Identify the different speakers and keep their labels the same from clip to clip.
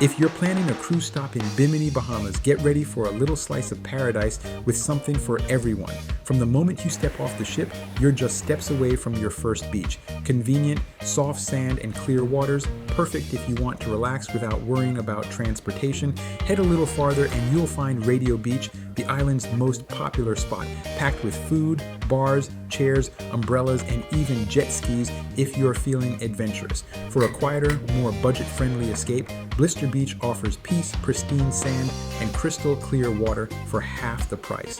Speaker 1: If you're planning a cruise stop in Bimini, Bahamas, get ready for a little slice of paradise with something for everyone. From the moment you step off the ship, you're just steps away from your first beach. Convenient, soft sand and clear waters, perfect if you want to relax without worrying about transportation. Head a little farther and you'll find Radio Beach, the island's most popular spot, packed with food, bars, chairs, umbrellas, and even jet skis if you're feeling adventurous. For a quieter, more budget-friendly escape, Blister Beach offers peace, pristine sand, and crystal clear water for half the price.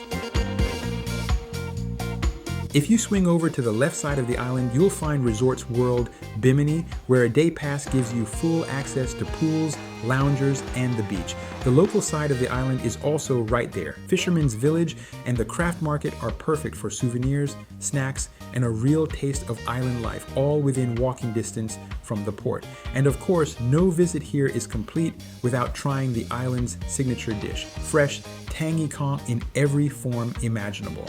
Speaker 1: If you swing over to the left side of the island, you'll find Resorts World Bimini, where a day pass gives you full access to pools, loungers, and the beach. The local side of the island is also right there. Fisherman's Village and the craft market are perfect for souvenirs, snacks, and a real taste of island life, all within walking distance from the port. And of course, no visit here is complete without trying the island's signature dish, fresh, tangy conch in every form imaginable.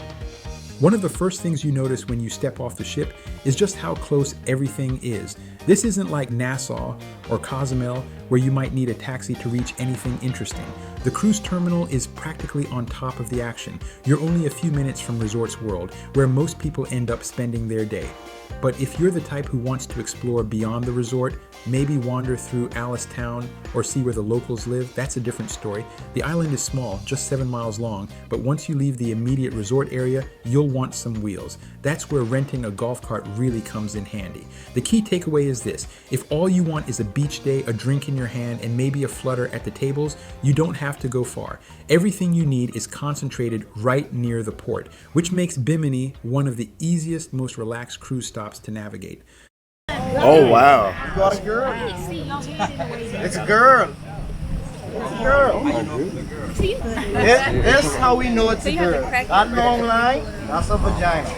Speaker 1: One of the first things you notice when you step off the ship is just how close everything is. This isn't like Nassau or Cozumel, where you might need a taxi to reach anything interesting. The cruise terminal is practically on top of the action. You're only a few minutes from Resorts World, where most people end up spending their day. But if you're the type who wants to explore beyond the resort, maybe wander through Alice Town or see where the locals live, that's a different story. The island is small, just 7 miles long, but once you leave the immediate resort area, you'll want some wheels. That's where renting a golf cart really comes in handy. The key takeaway is this: if all you want is a beach day, a drink in your hand, and maybe a flutter at the tables, you don't have to go far. Everything you need is concentrated right near the port, which makes Bimini one of the easiest, most relaxed cruise stops to navigate.
Speaker 2: Oh wow!
Speaker 3: You got a girl? It's a girl. It's a girl. This is how we know it's a girl. That long line, that's a vagina.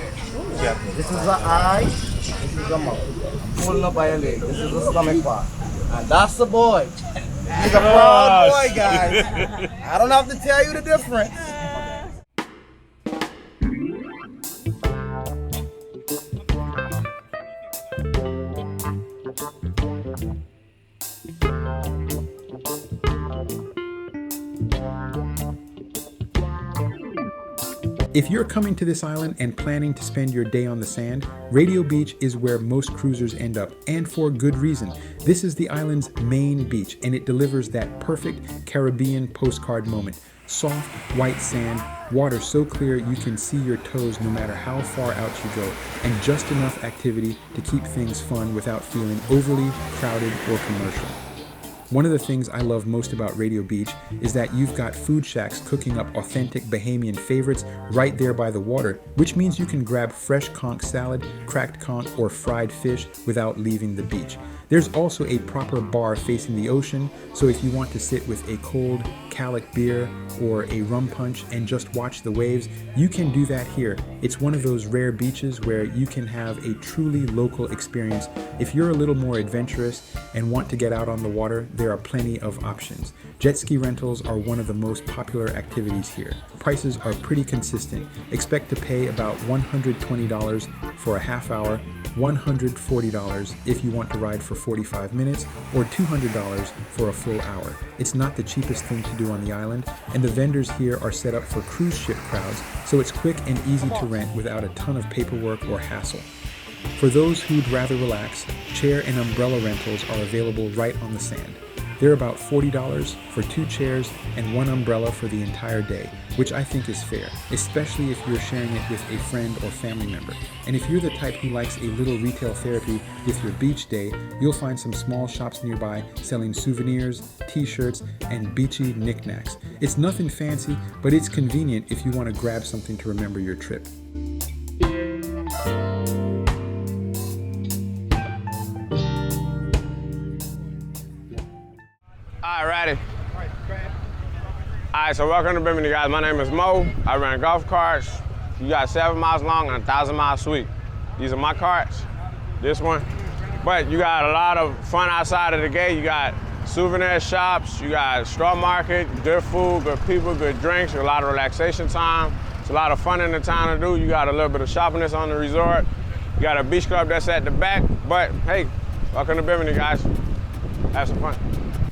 Speaker 3: This is an eye. This is a mouth. Pulling up by a leg. This is the stomach part. And that's the boy. He's a proud boy, guys. I don't have to tell you the difference.
Speaker 1: If you're coming to this island and planning to spend your day on the sand, Radio Beach is where most cruisers end up, and for good reason. This is the island's main beach, and it delivers that perfect Caribbean postcard moment. Soft, white sand, water so clear you can see your toes no matter how far out you go, and just enough activity to keep things fun without feeling overly crowded or commercial. One of the things I love most about Radio Beach is that you've got food shacks cooking up authentic Bahamian favorites right there by the water, which means you can grab fresh conch salad, cracked conch, or fried fish without leaving the beach. There's also a proper bar facing the ocean, so if you want to sit with a cold Calic beer or a rum punch and just watch the waves, you can do that here. It's one of those rare beaches where you can have a truly local experience. If you're a little more adventurous and want to get out on the water, there are plenty of options. Jet ski rentals are one of the most popular activities here. Prices are pretty consistent. Expect to pay about $120 for a half hour, $140 if you want to ride for 45 minutes, or $200 for a full hour. It's not the cheapest thing to do on the island, and the vendors here are set up for cruise ship crowds, so it's quick and easy to rent without a ton of paperwork or hassle. For those who'd rather relax, chair and umbrella rentals are available right on the sand. They're about $40 for 2 chairs and 1 umbrella for the entire day, which I think is fair, especially if you're sharing it with a friend or family member. And if you're the type who likes a little retail therapy with your beach day, you'll find some small shops nearby selling souvenirs, t-shirts, and beachy knickknacks. It's nothing fancy, but it's convenient if you want to grab something to remember your trip.
Speaker 2: Alrighty. Alright, so welcome to Bimini, guys. My name is Mo. I run golf carts. You got 7 miles long and 1,000 miles sweet. These are my carts. This one. But you got a lot of fun outside of the gate. You got souvenir shops. You got straw market, good food, good people, good drinks. A lot of relaxation time. It's a lot of fun in the town to do. You got a little bit of shopping that's on the resort. You got a beach club that's at the back. But hey, welcome to Bimini, guys. Have some fun.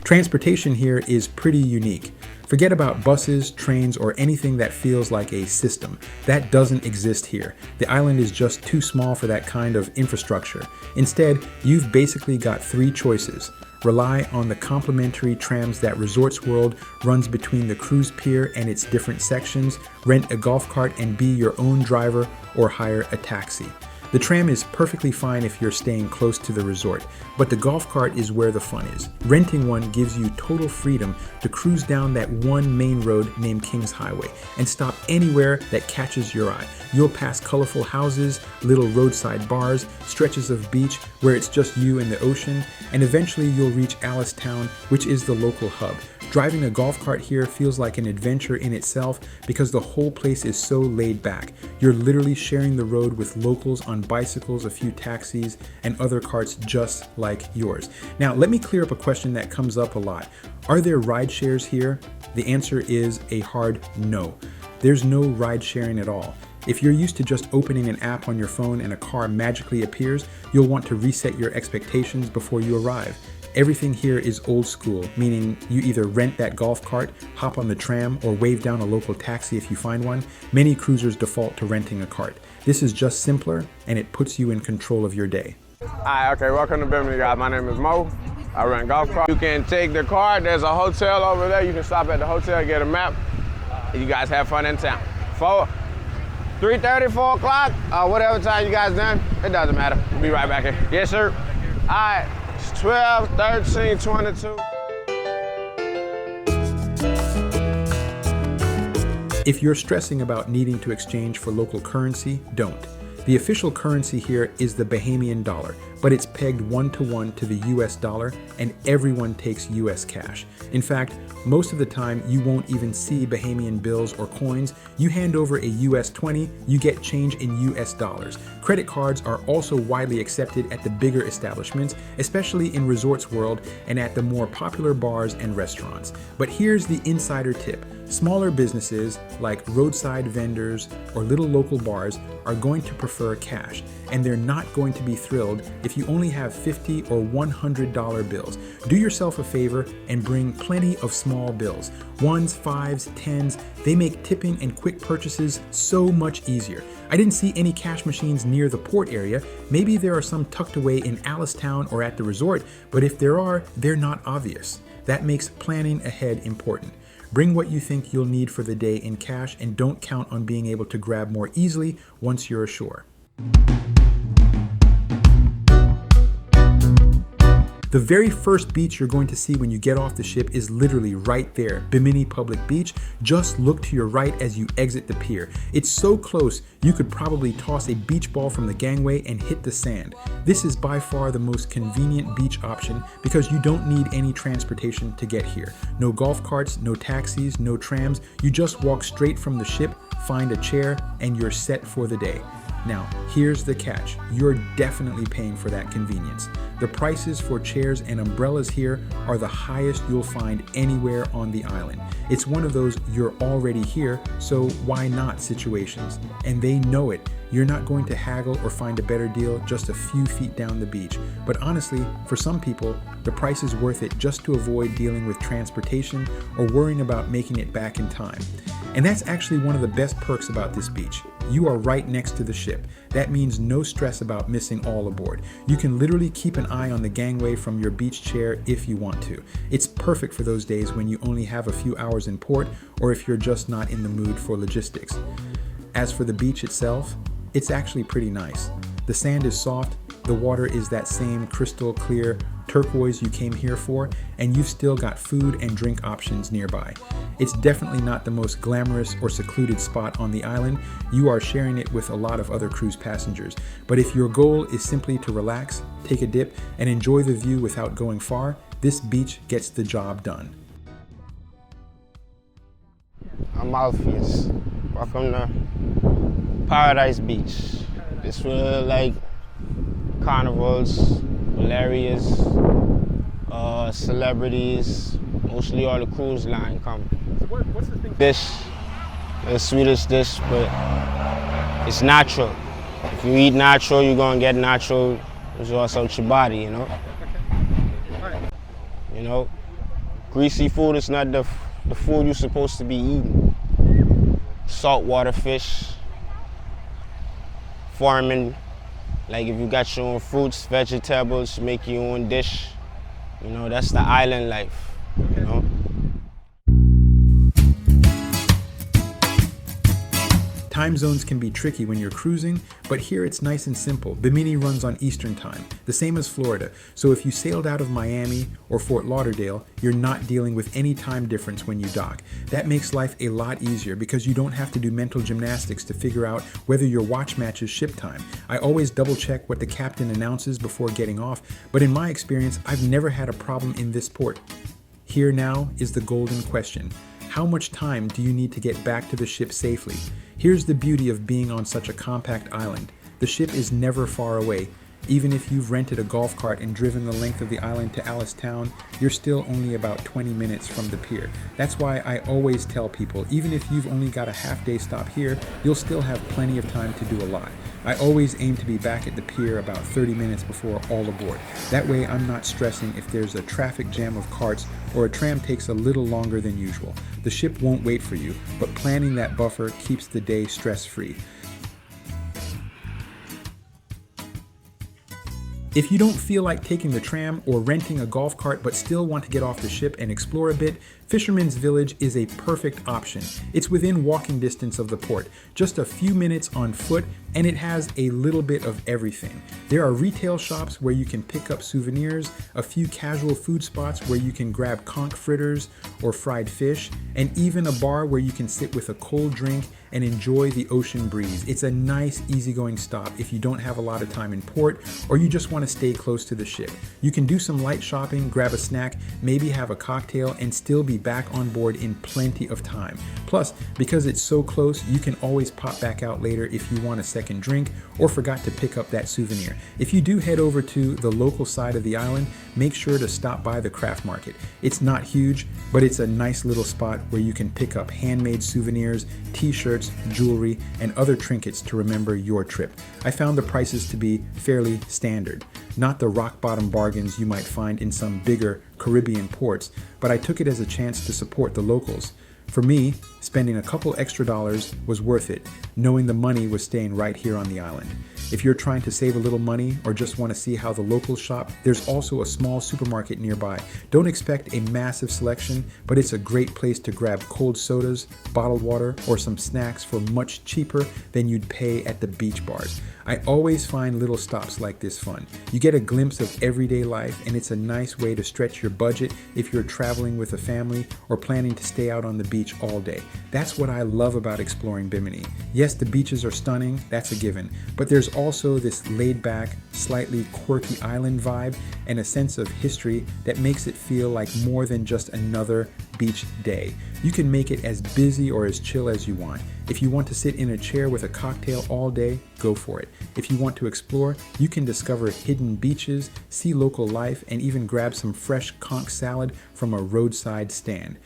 Speaker 1: Transportation here is pretty unique. Forget about buses, trains, or anything that feels like a system. That doesn't exist here. The island is just too small for that kind of infrastructure. Instead, you've basically got three choices. Rely on the complimentary trams that Resorts World runs between the cruise pier and its different sections, rent a golf cart and be your own driver, or hire a taxi. The tram is perfectly fine if you're staying close to the resort, but the golf cart is where the fun is. Renting one gives you total freedom to cruise down that one main road named Kings Highway and stop anywhere that catches your eye. You'll pass colorful houses, little roadside bars, stretches of beach where it's just you and the ocean, and eventually you'll reach Alice Town, which is the local hub. Driving a golf cart here feels like an adventure in itself because the whole place is so laid back. You're literally sharing the road with locals on bicycles, a few taxis, and other carts just like yours. Now, let me clear up a question that comes up a lot. Are there ride shares here? The answer is a hard no. There's no ride sharing at all. If you're used to just opening an app on your phone and a car magically appears, you'll want to reset your expectations before you arrive. Everything here is old school, meaning you either rent that golf cart, hop on the tram, or wave down a local taxi if you find one. Many cruisers default to renting a cart. This is just simpler, and it puts you in control of your day.
Speaker 2: Hi, okay, welcome to Bimini, guys. My name is Mo. I rent golf carts. You can take the cart. There's a hotel over there. You can stop at the hotel, get a map. You guys have fun in town. 3:30, 4 o'clock, whatever time you guys done, it doesn't matter. We'll be right back here. Yes, sir. All right. 12, 13, 22.
Speaker 1: If you're stressing about needing to exchange for local currency, don't. The official currency here is the Bahamian dollar, but it's pegged 1-to-1 to the US dollar, and everyone takes US cash. In fact, most of the time you won't even see Bahamian bills or coins. You hand over a US 20, you get change in US dollars. Credit cards are also widely accepted at the bigger establishments, especially in Resorts World and at the more popular bars and restaurants. But here's the insider tip. Smaller businesses like roadside vendors or little local bars are going to prefer cash, and they're not going to be thrilled if you only have $50 or $100 bills. Do yourself a favor and bring plenty of small bills. 1s, 5s, 10s, they make tipping and quick purchases so much easier. I didn't see any cash machines near the port area. Maybe there are some tucked away in Alice Town or at the resort, but if there are, they're not obvious. That makes planning ahead important. Bring what you think you'll need for the day in cash and don't count on being able to grab more easily once you're ashore. The very first beach you're going to see when you get off the ship is literally right there, Bimini Public Beach. Just look to your right as you exit the pier. It's so close, you could probably toss a beach ball from the gangway and hit the sand. This is by far the most convenient beach option because you don't need any transportation to get here. No golf carts, no taxis, no trams. You just walk straight from the ship, find a chair, and you're set for the day. Now, here's the catch. You're definitely paying for that convenience. The prices for chairs and umbrellas here are the highest you'll find anywhere on the island. It's one of those you're already here, so why not situations. And they know it. You're not going to haggle or find a better deal just a few feet down the beach. But honestly, for some people, the price is worth it just to avoid dealing with transportation or worrying about making it back in time. And that's actually one of the best perks about this beach. You are right next to the ship. That means no stress about missing all aboard. You can literally keep an eye on the gangway from your beach chair if you want to. It's perfect for those days when you only have a few hours in port or if you're just not in the mood for logistics. As for the beach itself, it's actually pretty nice. The sand is soft, the water is that same crystal clear turquoise you came here for, and you've still got food and drink options nearby. It's definitely not the most glamorous or secluded spot on the island. You are sharing it with a lot of other cruise passengers. But if your goal is simply to relax, take a dip, and enjoy the view without going far, this beach gets the job done.
Speaker 4: I'm Alpheus. Welcome to Paradise Beach. This will like carnivals, hilarious, celebrities, mostly all the cruise line come.
Speaker 1: So what's the thing?
Speaker 4: Dish, the sweetest dish, but it's natural. If you eat natural, you're gonna get natural results out your body, you know? You know, Greasy food is not the food you're supposed to be eating. Saltwater fish, farming, like if you got your own fruits, vegetables, make your own dish, you know, that's the island life, you know.
Speaker 1: Time zones can be tricky when you're cruising, but here it's nice and simple. Bimini runs on Eastern time, the same as Florida. So if you sailed out of Miami or Fort Lauderdale, you're not dealing with any time difference when you dock. That makes life a lot easier because you don't have to do mental gymnastics to figure out whether your watch matches ship time. I always double check what the captain announces before getting off, but in my experience, I've never had a problem in this port. Here now is the golden question. How much time do you need to get back to the ship safely? Here's the beauty of being on such a compact island. The ship is never far away. Even if you've rented a golf cart and driven the length of the island to Alice Town, you're still only about 20 minutes from the pier. That's why I always tell people, even if you've only got a half-day stop here, you'll still have plenty of time to do a lot. I always aim to be back at the pier about 30 minutes before all aboard. That way I'm not stressing if there's a traffic jam of carts or a tram takes a little longer than usual. The ship won't wait for you, but planning that buffer keeps the day stress-free. If you don't feel like taking the tram or renting a golf cart but still want to get off the ship and explore a bit, Fisherman's Village is a perfect option. It's within walking distance of the port, just a few minutes on foot, and it has a little bit of everything. There are retail shops where you can pick up souvenirs, a few casual food spots where you can grab conch fritters or fried fish, and even a bar where you can sit with a cold drink and enjoy the ocean breeze. It's a nice, easygoing stop if you don't have a lot of time in port or you just want to stay close to the ship. You can do some light shopping, grab a snack, maybe have a cocktail, and still be back on board in plenty of time. Plus, because it's so close, you can always pop back out later if you want a second drink or forgot to pick up that souvenir. If you do head over to the local side of the island, make sure to stop by the craft market. It's not huge, but it's a nice little spot where you can pick up handmade souvenirs, t-shirts, jewelry, and other trinkets to remember your trip. I found the prices to be fairly standard. Not the rock-bottom bargains you might find in some bigger Caribbean ports, but I took it as a chance to support the locals. For me, spending a couple extra dollars was worth it, knowing the money was staying right here on the island. If you're trying to save a little money or just want to see how the locals shop, there's also a small supermarket nearby. Don't expect a massive selection, but it's a great place to grab cold sodas, bottled water, or some snacks for much cheaper than you'd pay at the beach bars. I always find little stops like this fun. You get a glimpse of everyday life, and it's a nice way to stretch your budget if you're traveling with a family or planning to stay out on the beach all day. That's what I love about exploring Bimini. Yes, the beaches are stunning, that's a given, but there's also this laid-back, slightly quirky island vibe and a sense of history that makes it feel like more than just another beach day. You can make it as busy or as chill as you want. If you want to sit in a chair with a cocktail all day, go for it. If you want to explore, you can discover hidden beaches, see local life, and even grab some fresh conch salad from a roadside stand.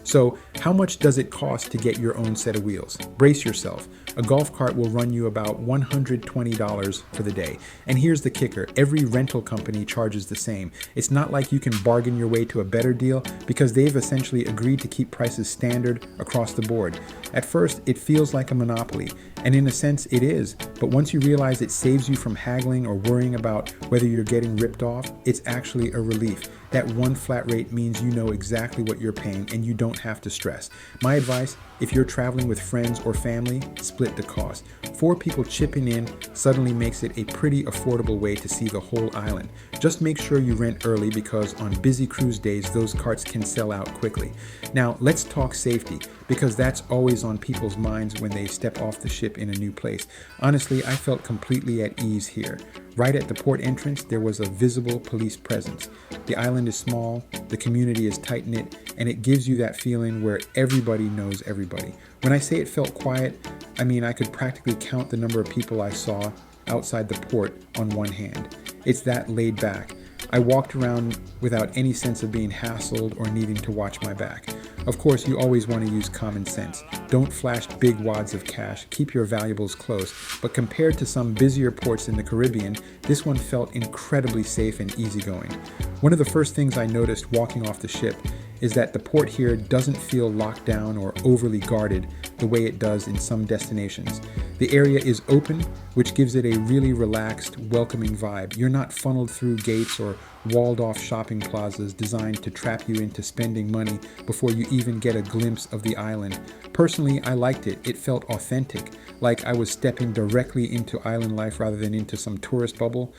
Speaker 1: So, how much does it cost to get your own set of wheels? Brace yourself. A golf cart will run you about $120 for the day. And here's the kicker, every rental company charges the same. It's not like you can bargain your way to a better deal because they've essentially agreed to keep prices standard across the board. At first, it feels like a monopoly, and in a sense it is, but once you realize it saves you from haggling or worrying about whether you're getting ripped off, it's actually a relief. That one flat rate means you know exactly what you're paying and you don't have to stress. My advice, if you're traveling with friends or family, split the cost. 4 people chipping in suddenly makes it a pretty affordable way to see the whole island. Just make sure you rent early because on busy cruise days, those carts can sell out quickly. Now, let's talk safety because that's always on people's minds when they step off the ship in a new place. Honestly, I felt completely at ease here. Right at the port entrance, there was a visible police presence. The island is small, the community is tight-knit, and it gives you that feeling where everybody knows everybody. When I say it felt quiet, I mean I could practically count the number of people I saw outside the port on one hand. It's that laid back. I walked around without any sense of being hassled or needing to watch my back. Of course, you always want to use common sense. Don't flash big wads of cash, keep your valuables close, but compared to some busier ports in the Caribbean, this one felt incredibly safe and easygoing. One of the first things I noticed walking off the ship is that the port here doesn't feel locked down or overly guarded the way it does in some destinations. The area is open, which gives it a really relaxed, welcoming vibe. You're not funneled through gates or walled off shopping plazas designed to trap you into spending money before you even get a glimpse of the island. Personally, I liked it. It felt authentic, like I was stepping directly into island life rather than into some tourist bubble.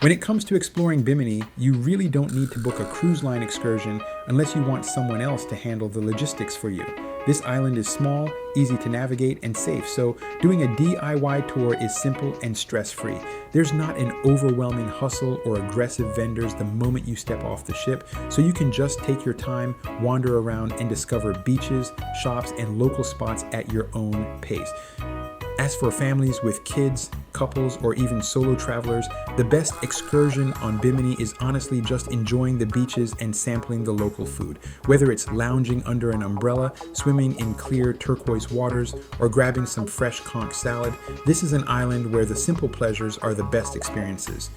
Speaker 1: When it comes to exploring Bimini, you really don't need to book a cruise line excursion unless you want someone else to handle the logistics for you. This island is small, easy to navigate, and safe, so doing a DIY tour is simple and stress-free. There's not an overwhelming hustle or aggressive vendors the moment you step off the ship, so you can just take your time, wander around, and discover beaches, shops, and local spots at your own pace. As for families with kids, couples, or even solo travelers, the best excursion on Bimini is honestly just enjoying the beaches and sampling the local food. Whether it's lounging under an umbrella, swimming in clear turquoise waters, or grabbing some fresh conch salad, this is an island where the simple pleasures are the best experiences.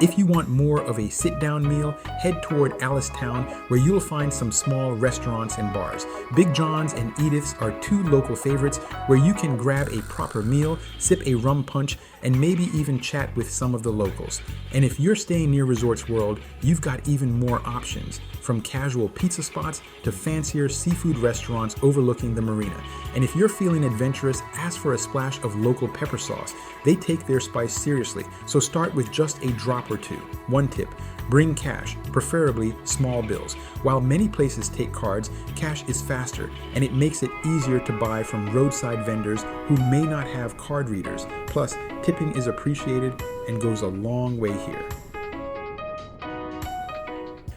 Speaker 1: If you want more of a sit-down meal, head toward Alistown, where you'll find some small restaurants and bars. Big John's and Edith's are two local favorites where you can grab a proper meal, sip a rum punch, and maybe even chat with some of the locals. And if you're staying near Resorts World, you've got even more options, from casual pizza spots to fancier seafood restaurants overlooking the marina. And if you're feeling adventurous, ask for a splash of local pepper sauce. They take their spice seriously, so start with just a drop or two. One tip: bring cash, preferably small bills. While many places take cards, cash is faster, and it makes it easier to buy from roadside vendors who may not have card readers. Plus, tipping is appreciated and goes a long way here.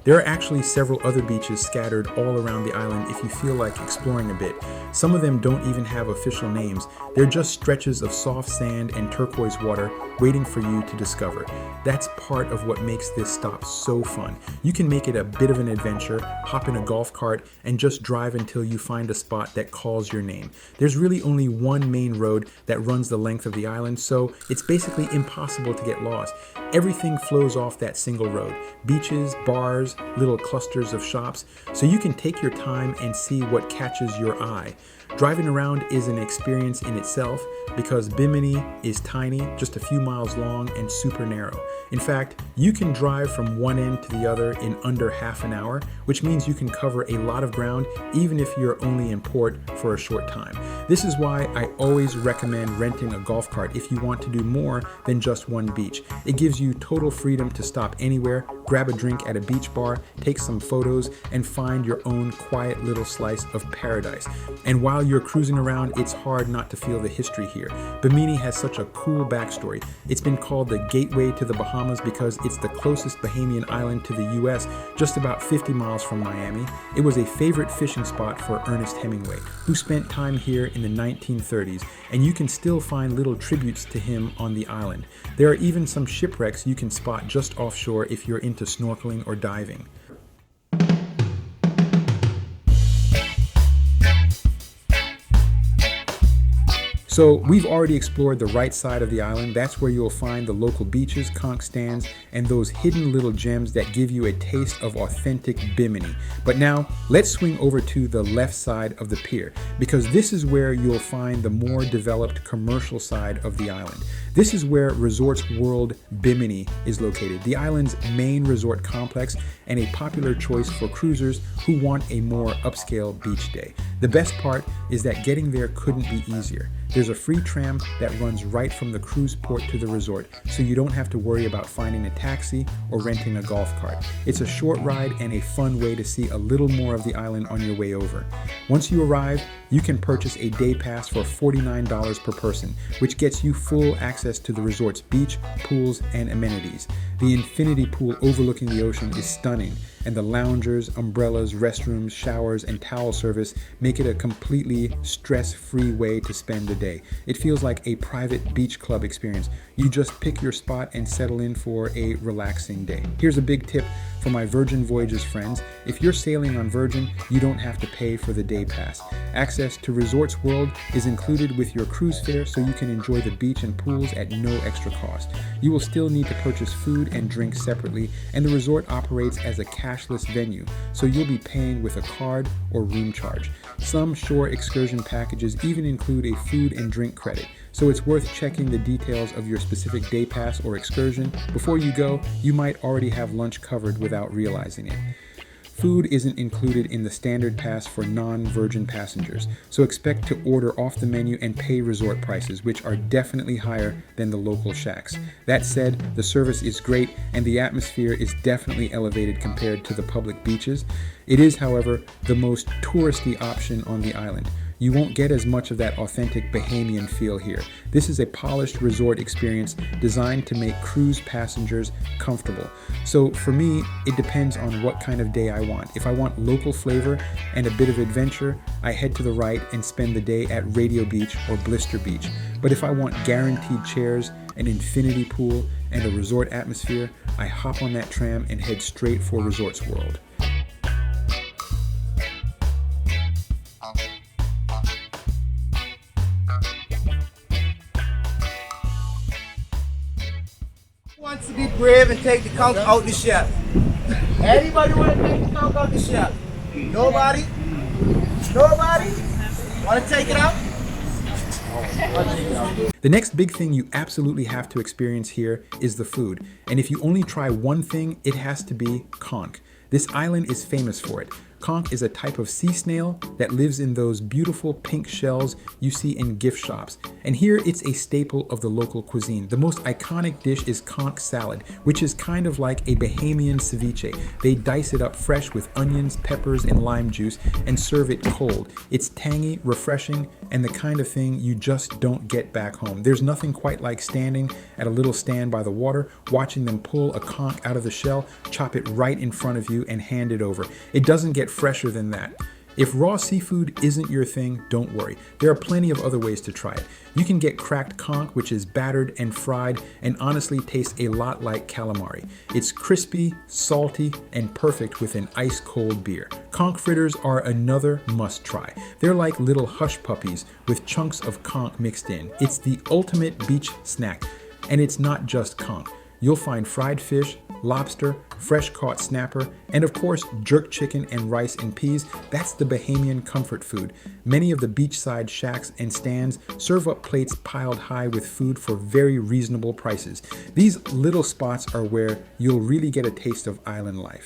Speaker 1: There are actually several other beaches scattered all around the island if you feel like exploring a bit. Some of them don't even have official names. They're just stretches of soft sand and turquoise water waiting for you to discover. That's part of what makes this stop so fun. You can make it a bit of an adventure, hop in a golf cart, and just drive until you find a spot that calls your name. There's really only one main road that runs the length of the island, so it's basically impossible to get lost. Everything flows off that single road. Beaches, bars, little clusters of shops, so you can take your time and see what catches your eye. Driving around is an experience in itself because Bimini is tiny, just a few miles long, and super narrow. In fact, you can drive from one end to the other in under half an hour, which means you can cover a lot of ground even if you're only in port for a short time. This is why I always recommend renting a golf cart if you want to do more than just one beach. It gives you total freedom to stop anywhere, grab a drink at a beach bar, take some photos, and find your own quiet little slice of paradise. And while you're cruising around, it's hard not to feel the history here. Bimini has such a cool backstory. It's been called the gateway to the Bahamas because it's the closest Bahamian island to the US, just about 50 miles from Miami. It was a favorite fishing spot for Ernest Hemingway, who spent time here in the 1930s, and you can still find little tributes to him on the island. There are even some shipwrecks you can spot just offshore if you're into snorkeling or diving. So we've already explored the right side of the island. That's where you'll find the local beaches, conch stands, and those hidden little gems that give you a taste of authentic Bimini. But now let's swing over to the left side of the pier, because this is where you'll find the more developed commercial side of the island. This is where Resorts World Bimini is located, the island's main resort complex and a popular choice for cruisers who want a more upscale beach day. The best part is that getting there couldn't be easier. There's a free tram that runs right from the cruise port to the resort, so you don't have to worry about finding a taxi or renting a golf cart. It's a short ride and a fun way to see a little more of the island on your way over. Once you arrive, you can purchase a day pass for $49 per person, which gets you full access to the resort's beach, pools, and amenities. The infinity pool overlooking the ocean is stunning. and the loungers, umbrellas, restrooms, showers, and towel service make it a completely stress-free way to spend the day. It feels like a private beach club experience. You just pick your spot and settle in for a relaxing day. Here's a big tip for my Virgin Voyages friends. If you're sailing on Virgin, you don't have to pay for the day pass. Access to Resorts World is included with your cruise fare, so you can enjoy the beach and pools at no extra cost. You will still need to purchase food and drink separately, and the resort operates as a cashless venue, so you'll be paying with a card or room charge. Some shore excursion packages even include a food and drink credit, so it's worth checking the details of your specific day pass or excursion. Before you go, you might already have lunch covered without realizing it. Food isn't included in the standard pass for non-Virgin passengers, so expect to order off the menu and pay resort prices, which are definitely higher than the local shacks. That said, the service is great and the atmosphere is definitely elevated compared to the public beaches. It is, however, the most touristy option on the island. You won't get as much of that authentic Bahamian feel here. This is a polished resort experience designed to make cruise passengers comfortable. So for me, it depends on what kind of day I want. If I want local flavor and a bit of adventure, I head to the right and spend the day at Radio Beach or Blister Beach. But if I want guaranteed chairs, an infinity pool, and a resort atmosphere, I hop on that tram and head straight for Resorts World.
Speaker 3: Wants to be brave and take the conch out the ship? Anybody want to take the conch out the ship? Nobody? Nobody? Want to take it out?
Speaker 1: The next big thing you absolutely have to experience here is the food. And if you only try one thing, it has to be conch. This island is famous for it. Conch is a type of sea snail that lives in those beautiful pink shells you see in gift shops. And here it's a staple of the local cuisine. The most iconic dish is conch salad, which is kind of like a Bahamian ceviche. They dice it up fresh with onions, peppers, and lime juice and serve it cold. It's tangy, refreshing, and the kind of thing you just don't get back home. There's nothing quite like standing at a little stand by the water, watching them pull a conch out of the shell, chop it right in front of you, and hand it over. It doesn't get fresher than that. If raw seafood isn't your thing, don't worry. There are plenty of other ways to try it. You can get cracked conch, which is battered and fried and honestly tastes a lot like calamari. It's crispy, salty, and perfect with an ice-cold beer. Conch fritters are another must-try. They're like little hush puppies with chunks of conch mixed in. It's the ultimate beach snack, and it's not just conch. You'll find fried fish, lobster, fresh caught snapper, and of course jerk chicken and rice and peas. That's the Bahamian comfort food. Many of the beachside shacks and stands serve up plates piled high with food for very reasonable prices. These little spots are where you'll really get a taste of island life.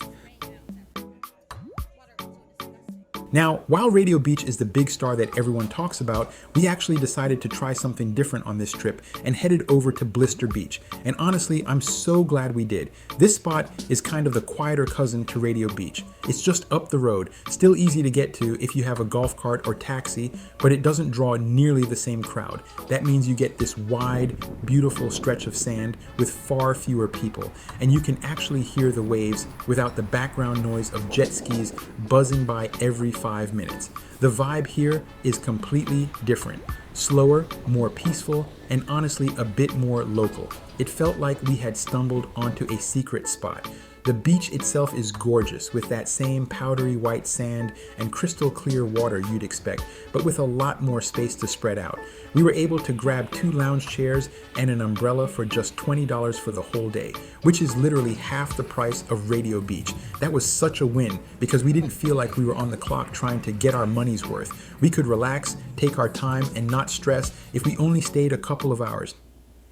Speaker 1: Now, while Radio Beach is the big star that everyone talks about, we actually decided to try something different on this trip and headed over to Blister Beach. And honestly, I'm so glad we did. This spot is kind of the quieter cousin to Radio Beach. It's just up the road, still easy to get to if you have a golf cart or taxi, but it doesn't draw nearly the same crowd. That means you get this wide, beautiful stretch of sand with far fewer people, and you can actually hear the waves without the background noise of jet skis buzzing by every 5 minutes. The vibe here is completely different. Slower, more peaceful, and honestly a bit more local. It felt like we had stumbled onto a secret spot. The beach itself is gorgeous with that same powdery white sand and crystal clear water you'd expect, but with a lot more space to spread out. We were able to grab 2 lounge chairs and an umbrella for just $20 for the whole day, which is literally half the price of Radio Beach. That was such a win because we didn't feel like we were on the clock trying to get our money's worth. We could relax, take our time, and not stress if we only stayed a couple of hours.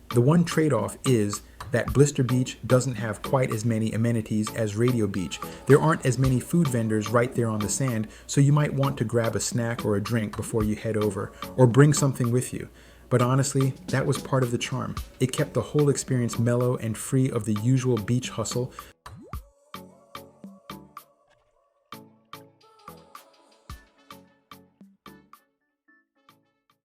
Speaker 1: The one trade-off is that Blister Beach doesn't have quite as many amenities as Radio Beach. There aren't as many food vendors right there on the sand, so you might want to grab a snack or a drink before you head over, or bring something with you. But honestly, that was part of the charm. It kept the whole experience mellow and free of the usual beach hustle.